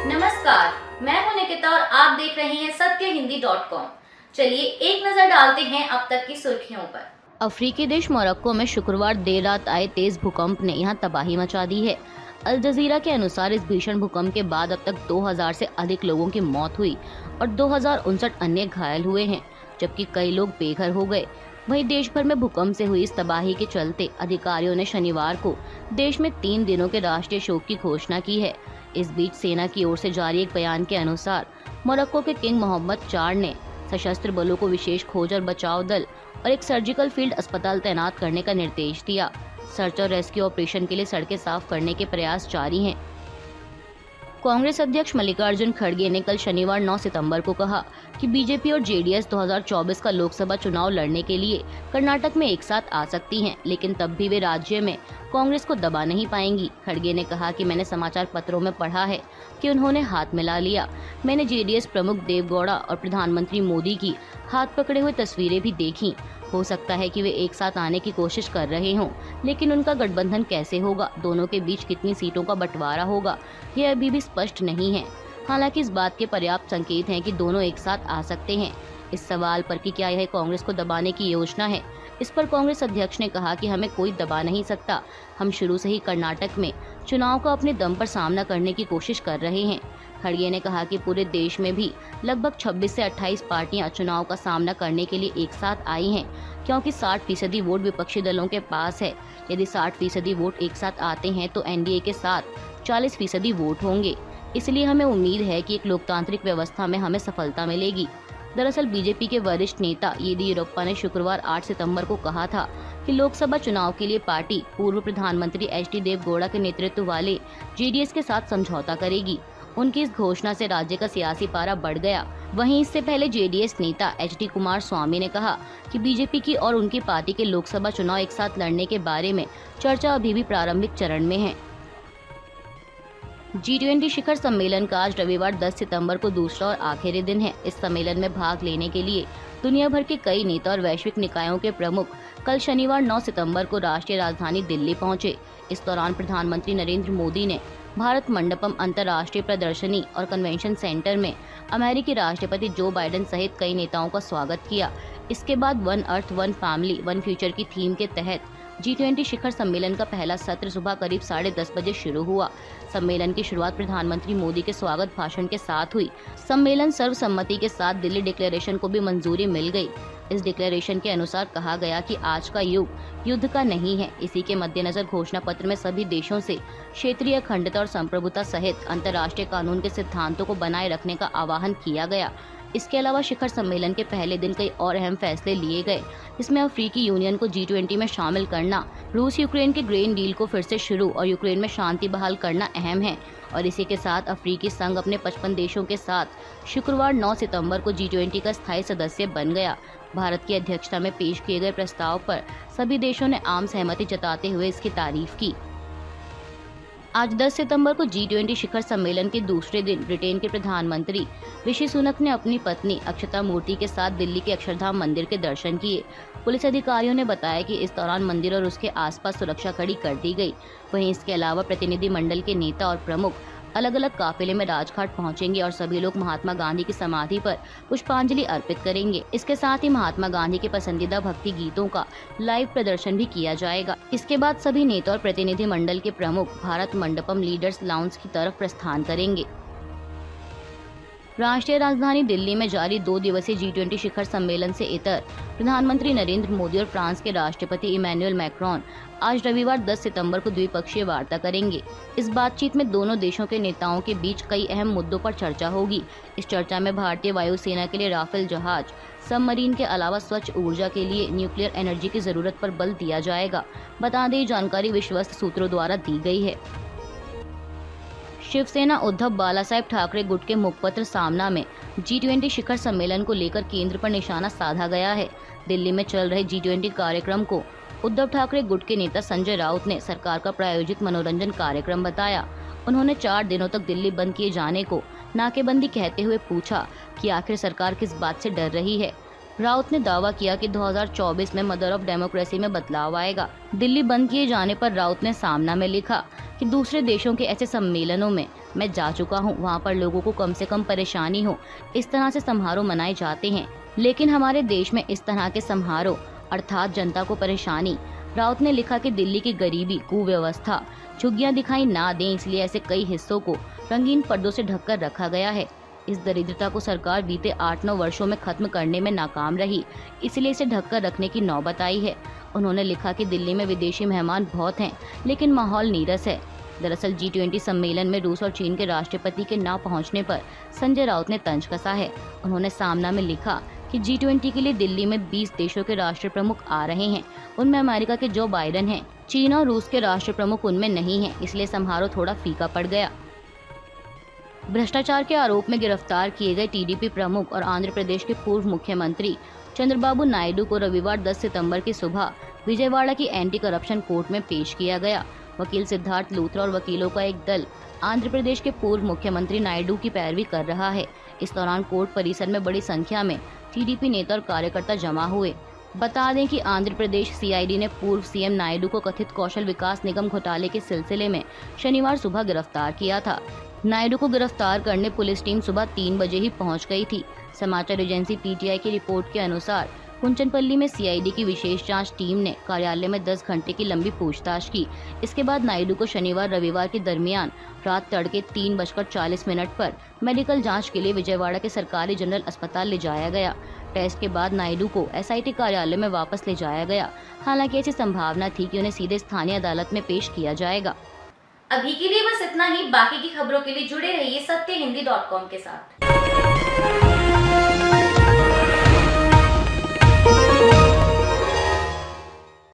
नमस्कार, मैं हूं निकिता और आप देख रहे हैं सत्यहिंदी.com। चलिए एक नजर डालते हैं अब तक की सुर्खियों पर। अफ्रीकी देश मोरक्को में शुक्रवार देर रात आए तेज भूकंप ने यहां तबाही मचा दी है। अल जजीरा के अनुसार इस भीषण भूकंप के बाद अब तक 2000 से अधिक लोगों की मौत हुई और 2059 अन्य घायल हुए हैं, जबकि कई लोग बेघर हो गए। वहीं देश भर में भूकंप से हुई इस तबाही के चलते अधिकारियों ने शनिवार को देश में 3 दिनों के राष्ट्रीय शोक की घोषणा की है। इस बीच सेना की ओर से जारी एक बयान के अनुसार मोरक्को के किंग मोहम्मद 4 ने सशस्त्र बलों को विशेष खोज और बचाव दल और एक सर्जिकल फील्ड अस्पताल तैनात करने का निर्देश दिया। सर्च और रेस्क्यू ऑपरेशन के लिए सड़कें साफ करने के प्रयास जारी हैं। कांग्रेस अध्यक्ष मल्लिकार्जुन खड़गे ने कल शनिवार 9 सितंबर को कहा कि बीजेपी और जेडीएस 2024 का लोकसभा चुनाव लड़ने के लिए कर्नाटक में एक साथ आ सकती हैं, लेकिन तब भी वे राज्य में कांग्रेस को दबा नहीं पाएंगी। खड़गे ने कहा कि मैंने समाचार पत्रों में पढ़ा है कि उन्होंने हाथ मिला लिया। मैंने जेडीएस प्रमुख देवेगौड़ा और प्रधानमंत्री मोदी की हाथ पकड़े हुए तस्वीरें भी देखी। हो सकता है कि वे एक साथ आने की कोशिश कर रहे हों, लेकिन उनका गठबंधन कैसे होगा, दोनों के बीच कितनी सीटों का बंटवारा होगा, यह अभी भी स्पष्ट नहीं है। हालांकि इस बात के पर्याप्त संकेत हैं कि दोनों एक साथ आ सकते हैं। इस सवाल पर कि क्या यह कांग्रेस को दबाने की योजना है, इस पर कांग्रेस अध्यक्ष ने कहा कि हमें कोई दबा नहीं सकता। हम शुरू से ही कर्नाटक में चुनाव का अपने दम पर सामना करने की कोशिश कर रहे हैं। खड़गे ने कहा कि पूरे देश में भी लगभग 26 से 28 पार्टियां चुनाव का सामना करने के लिए एक साथ आई हैं, क्योंकि 60% वोट विपक्षी दलों के पास है। यदि 60% वोट एक साथ आते हैं तो एनडीए के साथ 40% वोट होंगे। इसलिए हमें उम्मीद है कि एक लोकतांत्रिक व्यवस्था में हमें सफलता मिलेगी। दरअसल बीजेपी के वरिष्ठ नेता येदियुरप्पा ने शुक्रवार 8 सितंबर को कहा था कि लोकसभा चुनाव के लिए पार्टी पूर्व प्रधानमंत्री एचडी देवेगौड़ा के नेतृत्व वाले जेडीएस के साथ समझौता करेगी। उनकी इस घोषणा से राज्य का सियासी पारा बढ़ गया। वहीं इससे पहले जेडीएस नेता एचडी कुमार स्वामी ने कहा कि बीजेपी की और उनकी पार्टी के लोकसभा चुनाव एक साथ लड़ने के बारे में चर्चा अभी भी प्रारंभिक चरण में है। G20 शिखर सम्मेलन का आज रविवार 10 सितंबर को दूसरा और आखिरी दिन है। इस सम्मेलन में भाग लेने के लिए दुनिया भर के कई नेता और वैश्विक निकायों के प्रमुख कल शनिवार 9 सितंबर को राष्ट्रीय राजधानी दिल्ली पहुंचे। इस दौरान प्रधानमंत्री नरेंद्र मोदी ने भारत मंडपम अंतर्राष्ट्रीय प्रदर्शनी और कन्वेंशन सेंटर में अमेरिकी राष्ट्रपति जो बाइडेन सहित कई नेताओं का स्वागत किया। इसके बाद one earth one family one future की थीम के तहत G20 शिखर सम्मेलन का पहला सत्र सुबह करीब 10:30 बजे शुरू हुआ। सम्मेलन की शुरुआत प्रधानमंत्री मोदी के स्वागत भाषण के साथ हुई। सम्मेलन सर्वसम्मति के साथ दिल्ली डिक्लेरेशन को भी मंजूरी मिल गई। इस डिक्लेरेशन के अनुसार कहा गया कि आज का युग युद्ध का नहीं है। इसी के मद्देनजर घोषणा पत्र में सभी देशों से क्षेत्रीय अखंडता और संप्रभुता सहित अंतर्राष्ट्रीय कानून के सिद्धांतों को बनाए रखने का आह्वान किया गया। इसके अलावा शिखर सम्मेलन के पहले दिन कई और अहम फैसले लिए गए, जिसमें अफ्रीकी यूनियन को G20 में शामिल करना, रूस यूक्रेन के ग्रेन डील को फिर से शुरू और यूक्रेन में शांति बहाल करना अहम है। और इसी के साथ अफ्रीकी संघ अपने 55 देशों के साथ शुक्रवार 9 सितंबर को G20 का स्थायी सदस्य बन गया। भारत की अध्यक्षता में पेश किए गए प्रस्ताव पर सभी देशों ने आम सहमति जताते हुए इसकी तारीफ की। आज 10 सितंबर को G20 शिखर सम्मेलन के दूसरे दिन ब्रिटेन के प्रधानमंत्री ऋषि सुनक ने अपनी पत्नी अक्षता मूर्ति के साथ दिल्ली के अक्षरधाम मंदिर के दर्शन किए। पुलिस अधिकारियों ने बताया कि इस दौरान मंदिर और उसके आसपास सुरक्षा कड़ी कर दी गई। वहीं इसके अलावा प्रतिनिधि मंडल के नेता और प्रमुख अलग अलग काफिले में राजघाट पहुंचेंगे और सभी लोग महात्मा गांधी की समाधि पर पुष्पांजलि अर्पित करेंगे। इसके साथ ही महात्मा गांधी के पसंदीदा भक्ति गीतों का लाइव प्रदर्शन भी किया जाएगा। इसके बाद सभी नेता और प्रतिनिधि मंडल के प्रमुख भारत मंडपम लीडर्स लाउंज की तरफ प्रस्थान करेंगे। राष्ट्रीय राजधानी दिल्ली में जारी 2 दिवसीय G20 शिखर सम्मेलन से इतर प्रधानमंत्री नरेंद्र मोदी और फ्रांस के राष्ट्रपति इमैनुअल मैक्रोन आज रविवार 10 सितंबर को द्विपक्षीय वार्ता करेंगे। इस बातचीत में दोनों देशों के नेताओं के बीच कई अहम मुद्दों पर चर्चा होगी। इस चर्चा में भारतीय वायुसेना के लिए राफेल जहाज, सबमरीन के अलावा स्वच्छ ऊर्जा के लिए न्यूक्लियर एनर्जी की जरूरत पर बल दिया जाएगा। बता दें, जानकारी विश्वस्त सूत्रों द्वारा दी गई है। शिवसेना उद्धव बालासाहेब ठाकरे गुट के मुखपत्र सामना में G20 शिखर सम्मेलन को लेकर केंद्र पर निशाना साधा गया है। दिल्ली में चल रहे G20 कार्यक्रम को उद्धव ठाकरे गुट के नेता संजय राउत ने सरकार का प्रायोजित मनोरंजन कार्यक्रम बताया। उन्होंने 4 दिनों तक दिल्ली बंद किए जाने को नाकेबंदी कहते हुए पूछा कि आखिर सरकार किस बात से डर रही है। राउत ने दावा किया कि 2024 में मदर ऑफ डेमोक्रेसी में बदलाव आएगा। दिल्ली बंद किए जाने पर राउत ने सामना में लिखा कि दूसरे देशों के ऐसे सम्मेलनों में मैं जा चुका हूँ, वहाँ पर लोगों को कम से कम परेशानी हो, इस तरह से समारोह मनाए जाते हैं। लेकिन हमारे देश में इस तरह के समारोह अर्थात जनता को परेशानी। राउत ने लिखा कि दिल्ली की गरीबी, कुव्यवस्था, झुग्गियां दिखाई ना दें, इसलिए ऐसे कई हिस्सों को रंगीन पर्दों से ढककर रखा गया है। इस दरिद्रता को सरकार बीते 8-9 वर्षों में खत्म करने में नाकाम रही, इसलिए इसे ढककर रखने की नौबत आई है। उन्होंने लिखा कि दिल्ली में विदेशी मेहमान बहुत हैं, लेकिन माहौल नीरस है। दरअसल G20 सम्मेलन में रूस और चीन के राष्ट्रपति के ना पहुंचने पर संजय राउत ने तंज कसा है। उन्होंने सामना में लिखा कि G20 के लिए दिल्ली में 20 देशों के राष्ट्र प्रमुख आ रहे हैं। उनमें अमेरिका के जो बाइडेन हैं, चीन और रूस के राष्ट्र प्रमुख उनमें नहीं हैं, इसलिए समारोह थोड़ा फीका पड़ गया। भ्रष्टाचार के आरोप में गिरफ्तार किए गए TDP प्रमुख और आंध्र प्रदेश के पूर्व मुख्यमंत्री चंद्रबाबू नायडू को रविवार 10 सितंबर की सुबह विजयवाड़ा की एंटी करप्शन कोर्ट में पेश किया गया। वकील सिद्धार्थ लूथरा और वकीलों का एक दल आंध्र प्रदेश के पूर्व मुख्यमंत्री नायडू की पैरवी कर रहा है। इस दौरान कोर्ट परिसर में बड़ी संख्या में TDP नेता और कार्यकर्ता जमा हुए। बता दें कि आंध्र प्रदेश CID ने पूर्व CM नायडू को कथित कौशल विकास निगम घोटाले के सिलसिले में शनिवार सुबह गिरफ्तार किया था। नायडू को गिरफ्तार करने पुलिस टीम सुबह 3 बजे ही पहुंच गई थी। समाचार एजेंसी PTI की रिपोर्ट के अनुसार कुंचनपल्ली में CID की विशेष जांच टीम ने कार्यालय में 10 घंटे की लंबी पूछताछ की। इसके बाद नायडू को शनिवार रविवार के दरमियान रात तड़के 3:40 पर मेडिकल जांच के लिए विजयवाड़ा के सरकारी जनरल अस्पताल ले जाया गया। टेस्ट के बाद नायडू को SIT कार्यालय में वापस ले जाया गया। हालांकि ऐसी संभावना थी कि उन्हें सीधे स्थानीय अदालत में पेश किया जाएगा। अभी के लिए बस इतना ही। बाकी की खबरों के लिए जुड़े रहिए सत्यहिंदी.com के साथ।